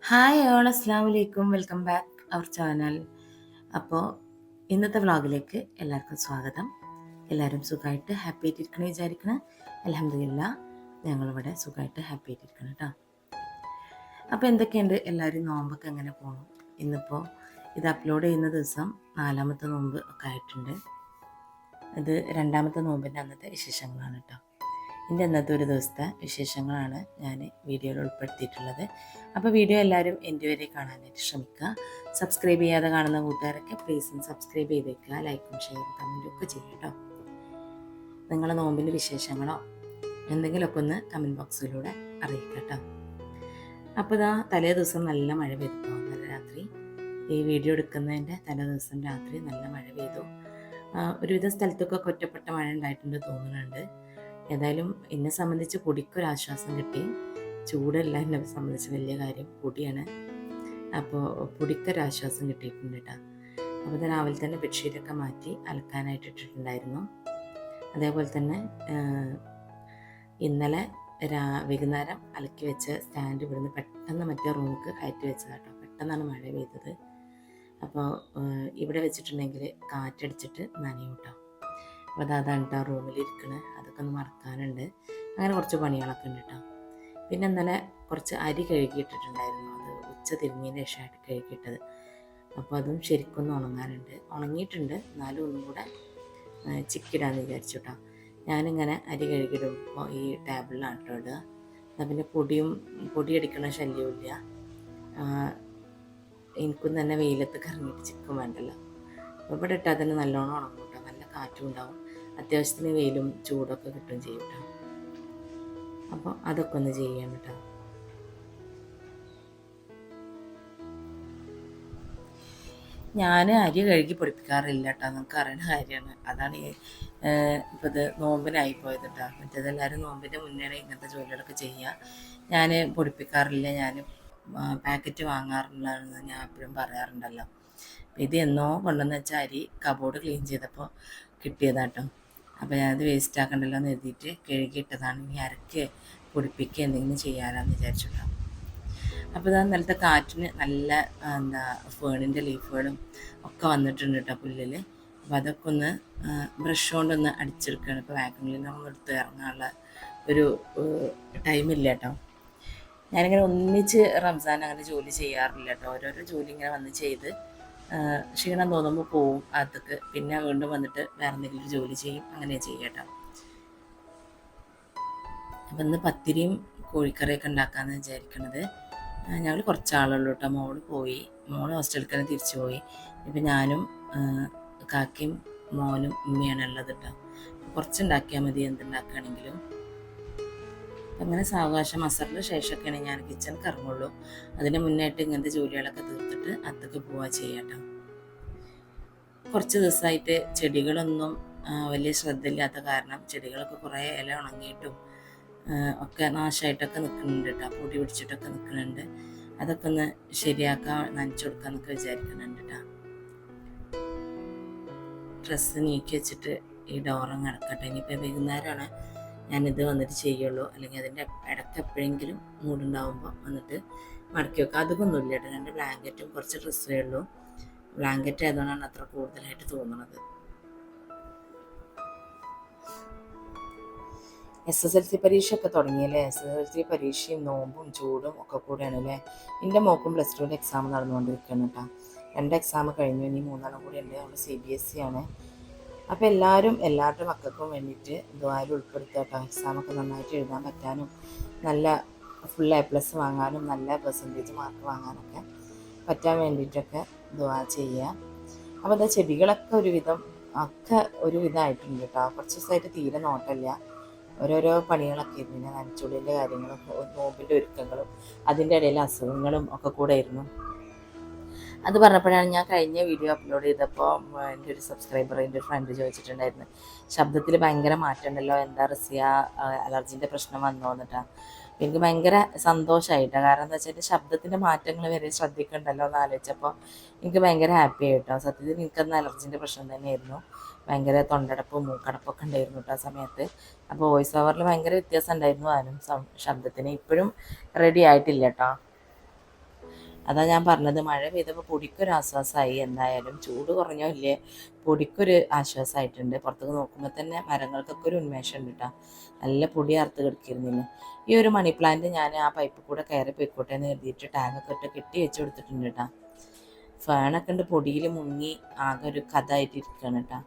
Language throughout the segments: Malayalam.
ഹായ് ഓൾ, അസ്സാം വലൈക്കും. Welcome back our channel. അപ്പോൾ ഇന്നത്തെ വ്ളോഗിലേക്ക് എല്ലാവർക്കും സ്വാഗതം. എല്ലാവരും സുഖമായിട്ട് ഹാപ്പി ആയിട്ടിരിക്കണം വിചാരിക്കണം. അൽഹംദുലില്ലാ ഞങ്ങളിവിടെ സുഖമായിട്ട് ഹാപ്പി ആയിട്ടിരിക്കണം കേട്ടോ. അപ്പോൾ എന്തൊക്കെയുണ്ട്, എല്ലാവരും നോമ്പൊക്കെ എങ്ങനെ പോകണം? ഇന്നിപ്പോൾ ഇത് അപ്ലോഡ് ചെയ്യുന്ന ദിവസം 4ാമത്തെ നോമ്പ് ഒക്കെ ആയിട്ടുണ്ട്. ഇത് 2ാമത്തെ നോമ്പിൻ്റെ അന്നത്തെ വിശേഷങ്ങളാണ് കേട്ടോ. എൻ്റെ അന്നത്തെ ഒരു ദിവസത്തെ വിശേഷങ്ങളാണ് ഞാൻ വീഡിയോയിൽ ഉൾപ്പെടുത്തിയിട്ടുള്ളത്. അപ്പോൾ വീഡിയോ എല്ലാവരും എൻ്റെ വരെ കാണാനായിട്ട് ശ്രമിക്കുക. സബ്സ്ക്രൈബ് ചെയ്യാതെ കാണുന്ന കൂട്ടുകാരൊക്കെ പ്ലീസ് സബ്സ്ക്രൈബ് ചെയ്ത് വയ്ക്കുക. ലൈക്കും ഷെയറും കമൻറ്റും ഒക്കെ ചെയ്യും കേട്ടോ. നിങ്ങളുടെ നോമ്പിൻ്റെ വിശേഷങ്ങളോ എന്തെങ്കിലുമൊക്കെ ഒന്ന് കമൻറ്റ് ബോക്സിലൂടെ അറിയിക്കുക കേട്ടോ. അപ്പോൾ ഇതാ തലേ ദിവസം നല്ല മഴ പെയ്തു. നല്ല രാത്രി ഈ വീഡിയോ എടുക്കുന്നതിൻ്റെ തലേ ദിവസം രാത്രി നല്ല മഴ പെയ്തു. ഒരുവിധ സ്ഥലത്തൊക്കെ ഒറ്റപ്പെട്ട മഴ ഉണ്ടായിട്ടുണ്ട് തോന്നുന്നുണ്ട്. ഏതായാലും എന്നെ സംബന്ധിച്ച് പൊടിക്കൊരാശ്വാസം കിട്ടി. ചൂടല്ല എന്നെ സംബന്ധിച്ച് വലിയ കാര്യം, പൊടിയാണ്. അപ്പോൾ പൊടിക്കൊരാശ്വാസം കിട്ടിയിട്ടുണ്ട് കേട്ടോ. അപ്പോൾ രാവിലെ തന്നെ ബെഡ്ഷീറ്റൊക്കെ മാറ്റി അലക്കാനായിട്ട് ഇട്ടിട്ടുണ്ടായിരുന്നു. അതേപോലെ തന്നെ ഇന്നലെ വൈകുന്നേരം അലക്കി വെച്ച സ്റ്റാൻഡ് ഇവിടുന്ന് പെട്ടെന്ന് മറ്റേ റൂമിലേക്ക് കയറ്റി വെച്ചതാട്ടോ. പെട്ടെന്നാണ് മഴ പെയ്തത്. അപ്പോൾ ഇവിടെ വെച്ചിട്ടുണ്ടെങ്കിൽ കാറ്റടിച്ചിട്ട് നനയും കേട്ടോ. അപ്പോൾ അതാണ് കേട്ടോ റൂമിലിരിക്കണത്. അതൊക്കെ ഒന്ന് മറക്കാനുണ്ട്. അങ്ങനെ കുറച്ച് പണികളൊക്കെ ഉണ്ട് കേട്ടോ. പിന്നെ ഇന്നലെ കുറച്ച് അരി കഴുകിയിട്ടിട്ടുണ്ടായിരുന്നു. അത് ഉച്ച തിരിഞ്ഞതിന് ശേഷമായിട്ട് കഴുകിയിട്ടത്. അപ്പോൾ അതും ശരിക്കൊന്ന് ഉണങ്ങാനുണ്ട്. ഉണങ്ങിയിട്ടുണ്ട്, എന്നാലും ഒന്നും കൂടെ ചിക്കിടാന്ന് വിചാരിച്ചു കേട്ടോ. ഞാനിങ്ങനെ അരി കഴുകിയിടുമ്പോൾ ഈ ടേബിളിലാണ് കേട്ടോ ഇടുക. എന്നാൽ പിന്നെ പൊടിയടിക്കണ ശല്യമില്ല. എനിക്കും തന്നെ വെയിലത്ത് കറങ്ങിയിട്ട് ചിക്കും വേണ്ടല്ലോ. ഇവിടെ ഇട്ടാൽ തന്നെ നല്ലോണം ഉണങ്ങും കേട്ടോ. നല്ല കാറ്റും ഉണ്ടാവും, അത്യാവശ്യത്തിന് വെയിലും ചൂടൊക്കെ കിട്ടുകയും ചെയ്യും കേട്ടോ. അപ്പോൾ അതൊക്കെ ഒന്ന് ചെയ്യാൻ കേട്ടോ. ഞാൻ അരി കഴുകി പൊടിപ്പിക്കാറില്ല കേട്ടോ. നമുക്ക് അറിയുന്ന കാര്യമാണ്. അതാണ് ഇപ്പോൾ ഇത് നോമ്പിനായി പോയത് കേട്ടോ. മറ്റേതെല്ലാവരും നോമ്പിൻ്റെ മുന്നേ ഇങ്ങനത്തെ ജോലികളൊക്കെ ചെയ്യുക. ഞാൻ പൊടിപ്പിക്കാറില്ല. ഞാൻ പാക്കറ്റ് വാങ്ങാറുള്ളതെന്ന് ഞാൻ എപ്പോഴും പറയാറുണ്ടല്ലോ. ഇത് എന്നോ കൊണ്ടുവന്ന് വെച്ച അരി കബോർഡ് ക്ലീൻ ചെയ്തപ്പോൾ കിട്ടിയതാട്ടോ. അപ്പോൾ ഞാനത് വേസ്റ്റ് ആക്കണ്ടല്ലോ എന്ന് എഴുതിയിട്ട് കഴുകിയിട്ടതാണ്. ഇനി അരക്ക് പൊടിപ്പിക്കുക എന്തെങ്കിലും ചെയ്യാനാന്ന് വിചാരിച്ചിട്ടോ. അപ്പോൾ ഇതാ നിലത്തെ കാറ്റിന് നല്ല ഫേണിൻ്റെ ലീഫുകളും ഒക്കെ വന്നിട്ടുണ്ട് കേട്ടോ പുല്ലിൽ. അപ്പോൾ അതൊക്കെ ഒന്ന് ബ്രഷ് കൊണ്ടൊന്ന് അടിച്ചെടുക്കുകയാണ്. ഇപ്പോൾ വാക്യൂം ക്ലീനറൊന്നും എടുത്ത് ഇറങ്ങാനുള്ള ഒരു ടൈമില്ല കേട്ടോ. ഞാനിങ്ങനെ ഒന്നിച്ച് റംസാൻ അങ്ങനെ ജോലി ചെയ്യാറില്ല കേട്ടോ. ഓരോരോ ജോലി ഇങ്ങനെ വന്ന് ചെയ്ത് ക്ഷീണം തോന്നുമ്പോൾ പോവും അകത്തേക്ക്. പിന്നെ വീണ്ടും വന്നിട്ട് വേറെ എന്തെങ്കിലും ജോലി ചെയ്യും. അങ്ങനെ ചെയ്യാം കേട്ടോ. അപ്പം ഇന്ന് പത്തിരിയും കോഴിക്കറിയൊക്കെ ഉണ്ടാക്കാമെന്ന് വിചാരിക്കണത്. ഞങ്ങൾ കുറച്ചാളുള്ളൂ കേട്ടോ. മോള് ഹോസ്റ്റലിൽ തന്നെ തിരിച്ചു പോയി. ഇപ്പം ഞാനും കാക്കയും മോനും ഉമ്മയാണ് ഉള്ളത് കേട്ടോ. കുറച്ചുണ്ടാക്കിയാൽ മതി എന്തുണ്ടാക്കുകയാണെങ്കിലും. അങ്ങനെ സാവകാശം അസറിന് ശേഷമൊക്കെയാണ് ഞാൻ കിച്ചണിൽ ഇറങ്ങുള്ളൂ. അതിന് മുന്നായിട്ട് ഇങ്ങനത്തെ ജോലികളൊക്കെ തീർത്തിട്ട് അതൊക്കെ പോവുക ചെയ്യാം കേട്ടോ. കുറച്ച് ദിവസമായിട്ട് ചെടികളൊന്നും വലിയ ശ്രദ്ധയില്ലാത്ത കാരണം ചെടികളൊക്കെ കുറേ ഇല ഉണങ്ങിയിട്ടും ഒക്കെ നാശമായിട്ടൊക്കെ നിൽക്കുന്നുണ്ട് കേട്ടോ. പൊടി പിടിച്ചിട്ടൊക്കെ നിൽക്കുന്നുണ്ട്. അതൊക്കെ ഒന്ന് ശരിയാക്കാൻ നനച്ചു കൊടുക്കാമെന്നൊക്കെ വിചാരിക്കുന്നുണ്ട് കേട്ടോ. ഡ്രസ്സ് നീക്കി വെച്ചിട്ട് ഈ ഡോറങ്ങ് അടക്കട്ടെ. ഇനിയിപ്പോൾ വൈകുന്നേരമാണ് ഞാനിത് വന്നിട്ട് ചെയ്യുള്ളൂ. അല്ലെങ്കിൽ അതിൻ്റെ ഇടയ്ക്ക് എപ്പോഴെങ്കിലും മൂടുണ്ടാവുമ്പോൾ വന്നിട്ട് മടക്കി വെക്കാം. അതൊന്നുമില്ല കേട്ടോ. 2 ബ്ലാങ്കറ്റും കുറച്ച് ഡ്രസ്സേ ഉള്ളൂ. ബ്ലാങ്കറ്റ് ആയതുകൊണ്ടാണ് അത്ര കൂടുതലായിട്ട് തോന്നുന്നത്. SSLC പരീക്ഷയൊക്കെ തുടങ്ങിയല്ലേ. SSLC പരീക്ഷയും നോമ്പും ചൂടും ഒക്കെ കൂടെയാണ് അല്ലേ. എൻ്റെ മോക്കും +2 എക്സാം നടന്നുകൊണ്ടിരിക്കുകയാണ് കേട്ടോ. 2 എക്സാം കഴിഞ്ഞു, ഇനി 3 കൂടി ഉണ്ട്. നമ്മൾ CBSE ആണ്. അപ്പോൾ എല്ലാവരുടെ മക്കൾക്കും വേണ്ടിയിട്ട് ദുആയിൽ ഉൾപ്പെടുത്തുക കേട്ടോ. എക്സാമൊക്കെ നന്നായിട്ട് എഴുതാൻ പറ്റാനും നല്ല ഫുൾ A+ വാങ്ങാനും നല്ല പെർസെൻറ്റേജ് മാർക്ക് വാങ്ങാനൊക്കെ പറ്റാൻ വേണ്ടിയിട്ടൊക്കെ ദുആ ചെയ്യുക. അപ്പോൾ എന്താ ചെടികളൊക്കെ ഒരു വിധമായിട്ടുണ്ട് കേട്ടോ. കുറച്ച് ദിവസമായിട്ട് തീരെ നോട്ടമില്ല. ഓരോരോ പണികളൊക്കെ ആയിരുന്നു. പിന്നെ നനച്ചുള്ളിൻ്റെ കാര്യങ്ങളും നോമ്പിൻ്റെ ഒരുക്കങ്ങളും അതിൻ്റെ ഇടയിൽ അസുഖങ്ങളും ഒക്കെ കൂടെ ആയിരുന്നു. അത് പറഞ്ഞപ്പോഴാണ് ഞാൻ കഴിഞ്ഞ വീഡിയോ അപ്ലോഡ് ചെയ്തപ്പോൾ എൻ്റെ ഒരു സബ്സ്ക്രൈബർ, എൻ്റെ ഒരു ഫ്രണ്ട് ചോദിച്ചിട്ടുണ്ടായിരുന്നു, ശബ്ദത്തിൽ ഭയങ്കര മാറ്റം ഉണ്ടല്ലോ, എന്താ റസിയ അലർജിൻ്റെ പ്രശ്നം വന്നോ എന്നിട്ടാണ്. എനിക്ക് ഭയങ്കര സന്തോഷമായിട്ടാണ്. കാരണം എന്താ വെച്ചാൽ ശബ്ദത്തിൻ്റെ മാറ്റങ്ങൾ വരെ ശ്രദ്ധിക്കണ്ടല്ലോ എന്ന് ആലോചിച്ചപ്പോൾ എനിക്ക് ഭയങ്കര ഹാപ്പി ആയിട്ടോ. സത്യത്തിൽ എനിക്കന്ന് അലർജിൻ്റെ പ്രശ്നം തന്നെയായിരുന്നു. ഭയങ്കര തൊണ്ടടപ്പും മൂക്കടപ്പൊക്കെ ഉണ്ടായിരുന്നു കേട്ടോ ആ സമയത്ത്. അപ്പോൾ വോയിസ് ഓവറിൽ ഭയങ്കര വ്യത്യാസം ഉണ്ടായിരുന്നു. അതിനും ശബ്ദത്തിന് ഇപ്പോഴും റെഡി ആയിട്ടില്ല കേട്ടോ. അതാ ഞാൻ പറഞ്ഞത്, മഴ പെയ്തപ്പോൾ പൊടിക്കൊരു ആശ്വാസമായി. എന്തായാലും ചൂട് കുറഞ്ഞോ ഇല്ലേ, പൊടിക്കൊരു ആശ്വാസമായിട്ടുണ്ട്. പുറത്തേക്ക് നോക്കുമ്പോൾ തന്നെ മരങ്ങൾക്കൊക്കെ ഒരു ഉന്മേഷം ഉണ്ട് കേട്ടോ. നല്ല പൊടി അറുത്ത് കിടക്കിയിരുന്നില്ല. ഈ ഒരു മണി പ്ലാന്റ് ഞാൻ ആ പൈപ്പിൽ കൂടെ കയറി പോയിക്കോട്ടെ എന്ന് കരുതിയിട്ട് ടാങ്കൊക്കെ ഇട്ട് കെട്ടി വെച്ച് കൊടുത്തിട്ടുണ്ട് കേട്ടോ. ഫാനൊക്കെ ഉണ്ട് പൊടിയിൽ മുങ്ങി ആകെ ഒരു കഥ ആയിട്ട് ഇരിക്കുകയാണ് കേട്ടോ.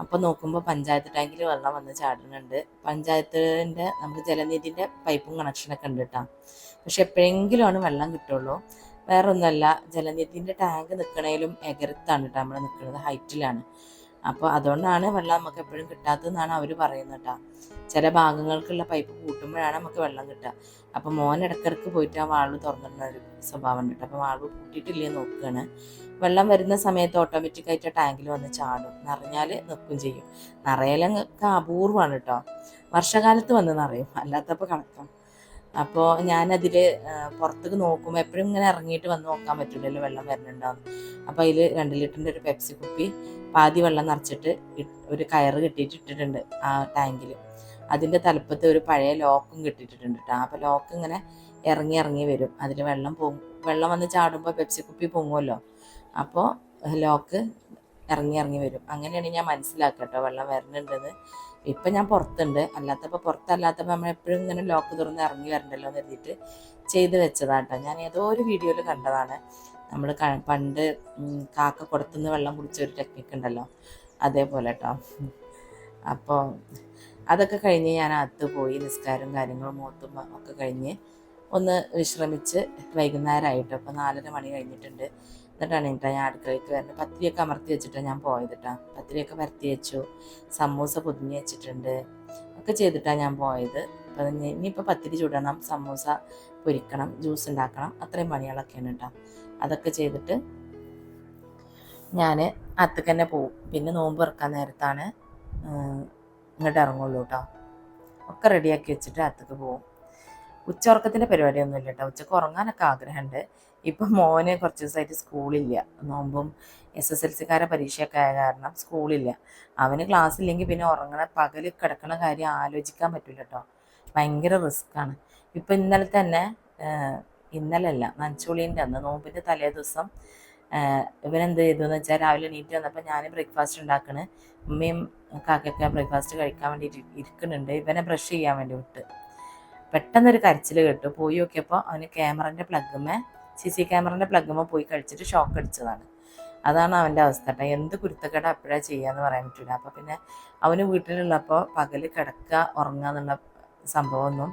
അപ്പോൾ നോക്കുമ്പോൾ പഞ്ചായത്ത് ടാങ്കിൽ വെള്ളം വന്ന് ചാടുന്നുണ്ട്. പഞ്ചായത്തിൻ്റെ നമുക്ക് ജലനിധിൻ്റെ പൈപ്പും കണക്ഷനൊക്കെ ഉണ്ട് കേട്ടോ. പക്ഷെ എപ്പോഴെങ്കിലുമാണ് വെള്ളം കിട്ടുള്ളൂ. വേറെ ഒന്നുമല്ല, ജലനിധിൻ്റെ ടാങ്ക് നിൽക്കണേലും എകരത്താണ് കേട്ടോ നമ്മൾ നിൽക്കുന്നത്, ഹൈറ്റിലാണ്. അപ്പോൾ അതുകൊണ്ടാണ് വെള്ളം നമുക്ക് എപ്പോഴും കിട്ടാത്തതെന്നാണ് അവർ പറയുന്നത് കേട്ടോ. ചില ഭാഗങ്ങൾക്കുള്ള പൈപ്പ് കൂട്ടുമ്പോഴാണ് നമുക്ക് വെള്ളം കിട്ടുക. അപ്പോൾ മോൻ ഇടയ്ക്കിടയ്ക്ക് പോയിട്ട് ആ വാൾവ് തുറന്നിടുന്ന ഒരു സ്വഭാവം ഉണ്ട്. അപ്പോൾ വാൾവ് പൂട്ടിയിട്ടില്ലേ നോക്കുകയാണ്. വെള്ളം വരുന്ന സമയത്ത് ഓട്ടോമാറ്റിക്കായിട്ട് ടാങ്കിൽ വന്ന് ചാടും, നിറഞ്ഞാൽ നിൽക്കും ചെയ്യും. നിറയലൊക്കെ അപൂർവമാണ് കേട്ടോ. വർഷകാലത്ത് വന്ന് നിറയും, അല്ലാത്തപ്പോൾ കണക്കാം. അപ്പോൾ ഞാനതിൽ പുറത്തേക്ക് നോക്കുമ്പോൾ എപ്പോഴും ഇങ്ങനെ ഇറങ്ങിയിട്ട് വന്ന് നോക്കാൻ പറ്റില്ലല്ലോ വെള്ളം വരുന്നുണ്ടാവും. അപ്പോൾ അതിൽ 2 ലിറ്ററിൻ്റെ ഒരു പെപ്സി കുപ്പി പാതി വെള്ളം നിറച്ചിട്ട് ഒരു കയറ് കെട്ടിയിട്ട് ഇട്ടിട്ടുണ്ട് ആ ടാങ്കിൽ. അതിൻ്റെ തലപ്പത്ത് ഒരു പഴയ ലോക്കും കെട്ടിയിട്ടിട്ടുണ്ട് കേട്ടോ. അപ്പോൾ ലോക്ക് ഇങ്ങനെ ഇറങ്ങി വരും. അതിൽ വെള്ളം വന്ന് ചാടുമ്പോൾ പെപ്സി കുപ്പി പൊങ്ങുമല്ലോ. അപ്പോൾ ലോക്ക് ഇറങ്ങി വരും. അങ്ങനെയാണ് ഞാൻ മനസ്സിലാക്കുക കേട്ടോ വെള്ളം വരുന്നുണ്ടെന്ന്. ഇപ്പം ഞാൻ പുറത്തുണ്ട്, പുറത്തല്ലാത്തപ്പോൾ നമ്മൾ എപ്പോഴും ഇങ്ങനെ ലോക്ക് തുറന്ന് ഇറങ്ങി വരണ്ടല്ലോ എന്ന് കരുതിയിട്ട് ചെയ്ത് വെച്ചതാട്ടോ. ഞാൻ ഏതോ ഒരു വീഡിയോയിൽ കണ്ടതാണ്. നമ്മൾ പണ്ട് കാക്ക കുടത്തുനിന്ന് വെള്ളം കുടിച്ച ഒരു ടെക്നിക്ക് ഉണ്ടല്ലോ, അതേപോലെ കേട്ടോ. അപ്പോൾ അതൊക്കെ കഴിഞ്ഞ് ഞാൻ അകത്ത് പോയി നിസ്കാരം കാര്യങ്ങളും മൂത്തും ഒക്കെ കഴിഞ്ഞ് ഒന്ന് വിശ്രമിച്ച് വൈകുന്നേരമായിട്ടോ. അപ്പോൾ 4:30 മണി കഴിഞ്ഞിട്ടുണ്ട്. എന്നിട്ടാണ് കേട്ടോ ഞാൻ അടുക്കളയ്ക്ക് വരുന്നത്. പത്തിരിയൊക്കെ അമർത്തി വെച്ചിട്ടാണ് ഞാൻ പോയത് കേട്ടോ. പത്തിരിയൊക്കെ പരത്തി വെച്ചു, സമൂസ പൊതിഞ്ഞ് വെച്ചിട്ടുണ്ട്, ഒക്കെ ചെയ്തിട്ടാണ് ഞാൻ പോയത്. അപ്പം ഇനിയിപ്പോൾ പത്തിരി ചുടണം, സമൂസ പൊരിക്കണം, ജ്യൂസ് ഉണ്ടാക്കണം, അത്രയും പണികളൊക്കെയാണ് കേട്ടോ. അതൊക്കെ ചെയ്തിട്ട് ഞാൻ അകത്തേക്ക് തന്നെ പോവും. പിന്നെ നോമ്പ് തുറക്കാൻ നേരത്താണ് ഇങ്ങോട്ട് ഇറങ്ങുള്ളൂ കേട്ടോ. ഒക്കെ റെഡിയാക്കി വെച്ചിട്ട് അകത്തേക്ക് പോവും. ഉച്ചയുറക്കത്തിൻ്റെ പരിപാടിയൊന്നുമില്ല കേട്ടോ. ഉച്ചക്ക് ഉറങ്ങാനൊക്കെ ആഗ്രഹമുണ്ട്. ഇപ്പം മോന് കുറച്ച് ദിവസമായിട്ട് സ്കൂളില്ല. നോമ്പും SSLC-കാരെ പരീക്ഷയൊക്കെ ആയ കാരണം സ്കൂളില്ല. അവന് ക്ലാസ് ഇല്ലെങ്കിൽ പിന്നെ പകൽ കിടക്കണ കാര്യം ആലോചിക്കാൻ പറ്റില്ല കേട്ടോ. ഭയങ്കര റിസ്ക്കാണ്. ഇപ്പം ഇന്നലെ തന്നെ, ഇന്നലെയല്ല നനച്ചുളിൻ്റെ അന്ന്, നോമ്പിൻ്റെ തലേ ദിവസം ഇവനെന്ത് ചെയ്തെന്ന് വെച്ചാൽ രാവിലെ എണീറ്റ് വന്നപ്പോൾ ഞാൻ ബ്രേക്ക്ഫാസ്റ്റ് ഉണ്ടാക്കണ്. ഉമ്മയും കാക്കയൊക്കെ ബ്രേക്ക്ഫാസ്റ്റ് കഴിക്കാൻ വേണ്ടിയിട്ട് ഇരിക്കുന്നുണ്ട്. ഇവനെ ബ്രഷ് ചെയ്യാൻ വേണ്ടി വിട്ട് പെട്ടെന്നൊരു കരച്ചിൽ കേട്ടു. പോയി നോക്കിയപ്പോൾ അവന് CC ക്യാമറൻ്റെ പ്ലഗ്ഗുമ്മ പോയി കഴിച്ചിട്ട് ഷോക്ക് അടിച്ചതാണ്. അതാണ് അവൻ്റെ അവസ്ഥ കേട്ടോ. എന്ത് കുരുത്തക്കേട് അപ്പോഴാണ് ചെയ്യാന്ന് പറയാൻ പറ്റില്ല. അപ്പോൾ പിന്നെ അവന് വീട്ടിലുള്ളപ്പോൾ പകൽ കിടക്കുക ഉറങ്ങുക എന്നുള്ള സംഭവമൊന്നും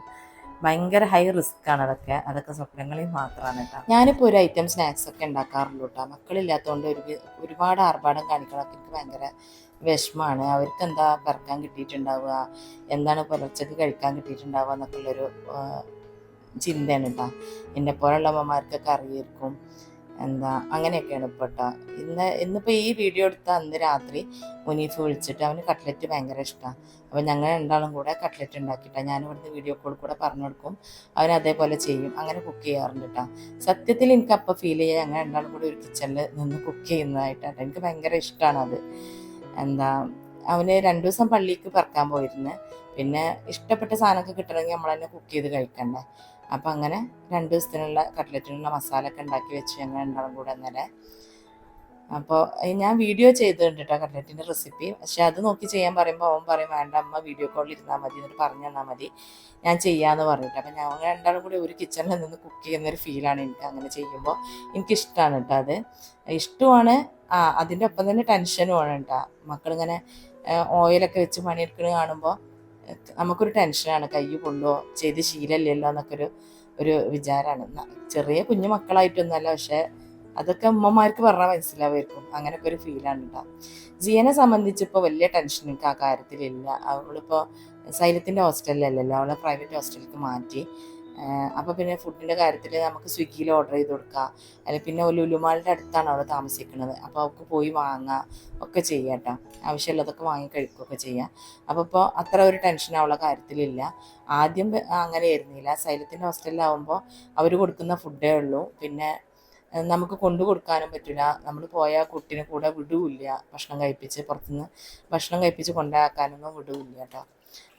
ഭയങ്കര ഹൈ റിസ്ക്കാണ്. അതൊക്കെ സ്വപ്നങ്ങളിൽ മാത്രമാണ് കേട്ടോ. ഞാനിപ്പോൾ ഒരു ഐറ്റം സ്നാക്സ് ഒക്കെ ഉണ്ടാക്കാറുള്ളൂ കേട്ടോ. മക്കളില്ലാത്തതുകൊണ്ട് ഒരുപാട് ആർഭാടം കാണിക്കണമൊക്കെ എനിക്ക് ഭയങ്കര വിഷമമാണ്. അവർക്ക് എന്താ പിറക്കാൻ കിട്ടിയിട്ടുണ്ടാവുക, എന്താണ് പുലർച്ചയ്ക്ക് കഴിക്കാൻ കിട്ടിയിട്ടുണ്ടാവുക എന്നൊക്കെയുള്ളൊരു ചിന്തയാണ് കേട്ടോ. എന്നെപ്പോലുള്ള അമ്മമാർക്കൊക്കെ അറിയായിരിക്കും. അങ്ങനെയൊക്കെയാണ് ഇപ്പോൾ കേട്ടോ. ഇന്നിപ്പോൾ ഈ വീഡിയോ എടുത്ത അന്ന് രാത്രി മുനീഫ് വിളിച്ചിട്ട് അവന് കട്ട്ലറ്റ് ഭയങ്കര ഇഷ്ടമാണ്. അപ്പോൾ ഞങ്ങൾ രണ്ടാളും കൂടെ കട്ട്ലറ്റ് ഉണ്ടാക്കിയിട്ടാണ്. ഞാൻ ഇവിടുന്ന് വീഡിയോ കോൾ കൂടെ പറഞ്ഞു കൊടുക്കും, അവൻ അതേപോലെ ചെയ്യും. അങ്ങനെ കുക്ക് ചെയ്യാറുണ്ട് കേട്ടോ. സത്യത്തിൽ എനിക്ക് അപ്പോൾ ഫീൽ ചെയ്യുക ഞങ്ങൾ രണ്ടാളും കൂടെ ഒരു കിച്ചണിൽ നിന്ന് കുക്ക് ചെയ്യുന്നതായിട്ടാണ്. എനിക്ക് ഭയങ്കര ഇഷ്ടമാണത്. അവന് 2 ദിവസം പള്ളിക്ക് പറക്കാൻ പോയിരുന്നു. പിന്നെ ഇഷ്ടപ്പെട്ട സാധനമൊക്കെ കിട്ടണമെങ്കിൽ നമ്മൾ തന്നെ കുക്ക് ചെയ്ത് കഴിക്കണ്ടേ. അപ്പം അങ്ങനെ 2 ദിവസത്തിനുള്ള കട്ട്ലറ്റിനുള്ള മസാല ഒക്കെ ഉണ്ടാക്കി വെച്ച് ഞങ്ങൾ രണ്ടാളും കൂടെ ഇന്നലെ. അപ്പോൾ ഞാൻ വീഡിയോ ചെയ്തിട്ടുണ്ട് കേട്ടോ കട്ട്ലറ്റിൻ്റെ റെസിപ്പി. പക്ഷെ അത് നോക്കി ചെയ്യാൻ പറയുമ്പോൾ അവൻ പറയും വേണ്ട അമ്മ വീഡിയോ കോളിൽ ഇരുന്നാൽ മതി, എന്നിട്ട് പറഞ്ഞു തന്നാൽ മതി, ഞാൻ ചെയ്യാമെന്ന് പറഞ്ഞിട്ട്. അപ്പം ഞങ്ങൾ രണ്ടാളും കൂടി ഒരു കിച്ചണിൽ നിന്ന് കുക്ക് ചെയ്യുന്നൊരു ഫീലാണ് എനിക്ക് അങ്ങനെ ചെയ്യുമ്പോൾ. എനിക്കിഷ്ടമാണ് കേട്ടോ. അത് ഇഷ്ടമാണ്, അതിൻ്റെ ഒപ്പം തന്നെ ടെൻഷനുമാണ് കേട്ടോ. മക്കളിങ്ങനെ ഓയിലൊക്കെ വെച്ച് പണിയെടുക്കുന്നത് കാണുമ്പോൾ നമുക്കൊരു ടെൻഷനാണ്. കൈ കൊള്ളുമോ, ചെയ്ത് ശീലമില്ലല്ലോ എന്നൊക്കെ ഒരു വിചാരമാണ്. ചെറിയ കുഞ്ഞു മക്കളായിട്ടൊന്നുമല്ല, പക്ഷേ അതൊക്കെ അമ്മമാർക്ക് പറഞ്ഞാൽ മനസ്സിലാവുമായിരിക്കും. അങ്ങനെയൊക്കെ ഒരു ഫീലാണ് കേട്ടോ. ജിയനെ സംബന്ധിച്ചിപ്പോൾ വലിയ ടെൻഷൻ എനിക്ക് ആ കാര്യത്തിലില്ല. അവളിപ്പോൾ സൈലത്തിൻ്റെ ഹോസ്റ്റലിലല്ലല്ലോ, അവളെ പ്രൈവറ്റ് ഹോസ്റ്റലിലേക്ക് മാറ്റി. അപ്പോൾ പിന്നെ ഫുഡിൻ്റെ കാര്യത്തിൽ നമുക്ക് സ്വിഗ്ഗിയിൽ ഓർഡർ ചെയ്ത് കൊടുക്കുക, അല്ലെങ്കിൽ പിന്നെ ലുലുമാളിൻ്റെ അടുത്താണ് അവൾ താമസിക്കുന്നത്. അപ്പോൾ അവൾക്ക് പോയി വാങ്ങുക ഒക്കെ ചെയ്യാം കേട്ടോ. ആവശ്യമുള്ളതൊക്കെ വാങ്ങി കഴിക്കുകയൊക്കെ ചെയ്യാം. അപ്പോൾ ഇപ്പോൾ അത്ര ഒരു ടെൻഷൻ അവളെ കാര്യത്തിലില്ല. ആദ്യം അങ്ങനെ ആയിരുന്നില്ല. സൈലത്തിൻ്റെ ഹോസ്റ്റലിലാവുമ്പോൾ അവർ കൊടുക്കുന്ന ഫുഡേ ഉള്ളൂ. പിന്നെ നമുക്ക് കൊണ്ടു കൊടുക്കാനും പറ്റില്ല. നമ്മൾ പോയാൽ കുട്ടീനെ കൂടെ വിടുകയില്ല. പുറത്തുനിന്ന് ഭക്ഷണം കഴിപ്പിച്ച് കൊണ്ടാക്കാനൊന്നും വിടുകയില്ല കേട്ടോ.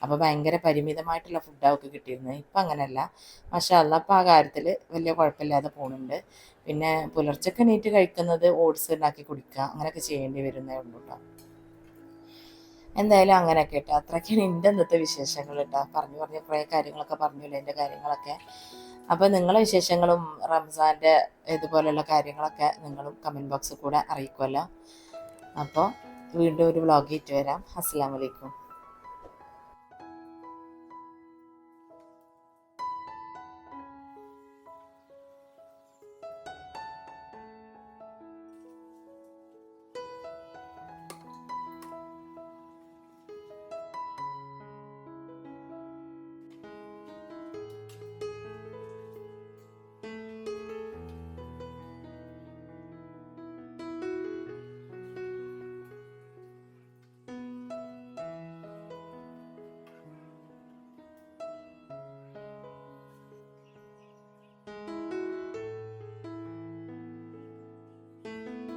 അപ്പോൾ ഭയങ്കര പരിമിതമായിട്ടുള്ള ഫുഡാണ് അവൾക്ക് കിട്ടിയിരുന്നത്. ഇപ്പം അങ്ങനെയല്ല, മാഷാ അല്ലാ, അപ്പോൾ ആ കാര്യത്തിൽ വലിയ കുഴപ്പമില്ലാതെ പോകുന്നുണ്ട്. പിന്നെ പുലർച്ചയ്ക്ക് എണീറ്റ് കഴിക്കുന്നത് ഓട്സ് ഉണ്ടാക്കി കുടിക്കുക, അങ്ങനെയൊക്കെ ചെയ്യേണ്ടി വരുന്നേ ഉള്ളൂ കേട്ടോ. എന്തായാലും അങ്ങനെയൊക്കെ കേട്ടോ. അത്രയ്ക്കാണ് എൻ്റെ ഇന്നത്തെ വിശേഷങ്ങൾ കേട്ടോ. പറഞ്ഞ് കുറേ കാര്യങ്ങളൊക്കെ പറഞ്ഞില്ലേ, എൻ്റെ കാര്യങ്ങളൊക്കെ. അപ്പോൾ നിങ്ങളെ വിശേഷങ്ങളും റംസാൻ്റെ ഇതുപോലെയുള്ള കാര്യങ്ങളൊക്കെ നിങ്ങളും കമൻറ്റ് ബോക്സിൽ കൂടെ അറിയിക്കുമല്ലോ. അപ്പോൾ വീണ്ടും ഒരു വ്ളോഗായിട്ട് വരാം. അസ്സലാമു അലൈക്കും.